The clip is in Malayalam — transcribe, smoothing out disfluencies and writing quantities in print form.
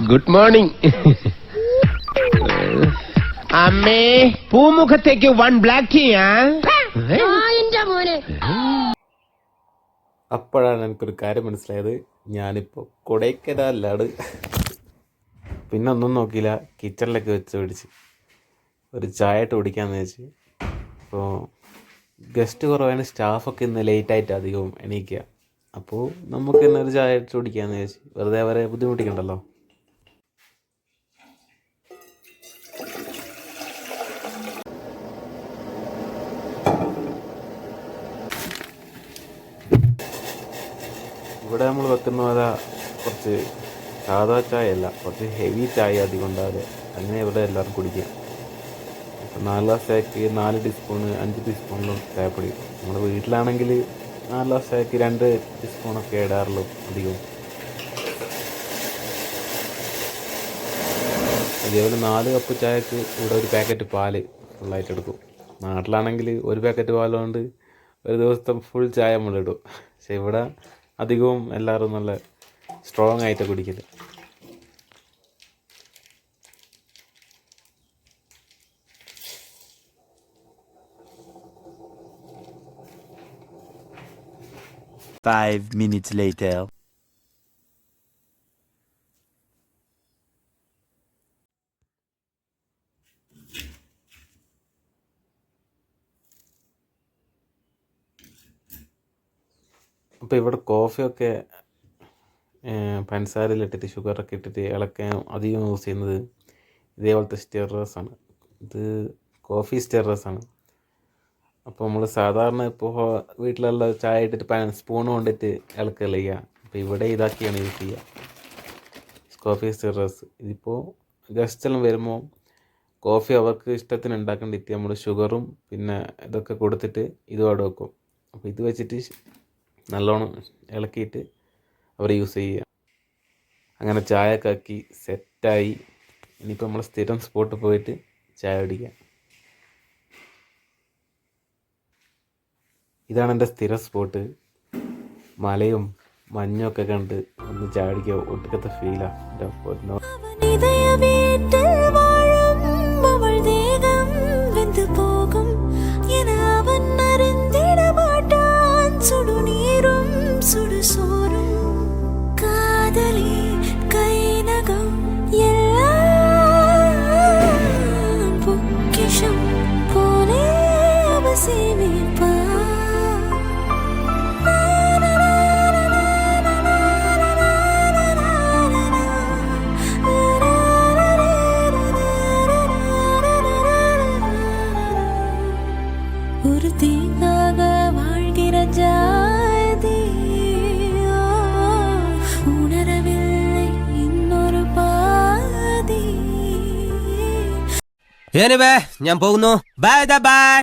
Good morning. അമ്മേ, പൂമുഖത്തേക്ക് 1 ബ്ലാക്ക് ടീയാ. അപ്പോഴാണ് എനിക്കൊരു കാര്യം മനസ്സിലായത്, ഞാനിപ്പോൾ കൊടൈക്കനാലിലാണ്. പിന്നെ ഒന്നും നോക്കിയില്ല, കിച്ചണിലൊക്കെ വെച്ച് പിടിച്ച് ഒരു ചായ ഇട്ട് കുടിക്കാമെന്ന് വെച്ച്. അപ്പോൾ ഗസ്റ്റ് കുറവാണ്, സ്റ്റാഫൊക്കെ ഇന്ന് ലേറ്റായിട്ട് അധികവും എണീക്കുക. അപ്പോൾ നമുക്ക് തന്നെ ഒരു ചായ ഇട്ട് കുടിക്കാമെന്ന് വെച്ച്, വെറുതെ അവരെ ബുദ്ധിമുട്ടിക്കണ്ടല്ലോ. ഇവിടെ നമ്മൾ വെക്കുന്ന പോലെ കുറച്ച് സാധാ ചായ അല്ല, കുറച്ച് ഹെവി ചായ അധികം ഉണ്ടാവില്ല. അങ്ങനെ ഇവിടെ എല്ലാവരും കുടിക്കുക. ഇപ്പം 4 ഗ്ലാസ് ചായക്ക് 4 ടീസ്പൂണ് 5 ടീസ്പൂണിലും ചായപ്പൊടി. നമ്മുടെ വീട്ടിലാണെങ്കിൽ 4 ഗ്ലാസ് ചായക്ക് 2 ടീസ്പൂണൊക്കെ ഇടാറുള്ളൂ അധികവും. അതേപോലെ 4 കപ്പ് ചായക്ക് ഇവിടെ ഒരു പാക്കറ്റ് പാല് ഫുള്ളായിട്ട് എടുക്കും. നാട്ടിലാണെങ്കിൽ ഒരു പാക്കറ്റ് പാലുകൊണ്ട് ഒരു ദിവസത്തെ ഫുൾ ചായ നമ്മളിടും. പക്ഷെ ഇവിടെ അധികവും എല്ലാവരും നല്ല സ്ട്രോങ് ആയിട്ട് കുടിക്കില്ല. Five minutes later. അപ്പോൾ ഇവിടെ കോഫിയൊക്കെ പഞ്ചസാരയിലിട്ടിട്ട് ഷുഗറൊക്കെ ഇട്ടിട്ട് ഇളക്കാൻ അധികം യൂസ് ചെയ്യുന്നത് ഇതേപോലത്തെ സ്റ്റിറേഴ്സാണ്. ഇത് കോഫി സ്റ്റിറേഴ്സാണ്. അപ്പോൾ നമ്മൾ സാധാരണ ഇപ്പോൾ വീട്ടിലുള്ള ചായ ഇട്ടിട്ട് സ്പൂൺ കൊണ്ടിട്ട് ഇളക്കുകയല്ല ചെയ്യുക. അപ്പോൾ ഇവിടെ ഇതാക്കിയാണ് യൂസ് ചെയ്യുക, കോഫി സ്റ്റിറേഴ്സ്. ഇതിപ്പോൾ ഗസ്റ്റെല്ലാം വരുമ്പോൾ കോഫി അവർക്ക് ഇഷ്ടത്തിന് ഉണ്ടാക്കേണ്ടിട്ട് നമ്മൾ ഷുഗറും പിന്നെ ഇതൊക്കെ കൊടുത്തിട്ട് ഇതും വെക്കും. അപ്പോൾ ഇത് വെച്ചിട്ട് നല്ലോണം ഇളക്കിയിട്ട് അവർ യൂസ് ചെയ്യുക. അങ്ങനെ ചായയൊക്കെ ആക്കി സെറ്റായി. ഇനിയിപ്പോൾ നമ്മൾ സ്ഥിരം സ്പോട്ടിൽ പോയിട്ട് ചായ കുടിക്കുക. ഇതാണ് എൻ്റെ സ്ഥിരം സ്പോട്ട്. മലയും മഞ്ഞും ഒക്കെ കണ്ട് ഒന്ന് ചായ കുടിക്കുക, ഒട്ടുക്കത്തെ ഫീലാണ്. ஒரு தீங்காக வாழ்கிற ஜாதி உணரவில்லை இன்னொரு பாதி. ഞാൻ പോകുന്നു. Bye bye.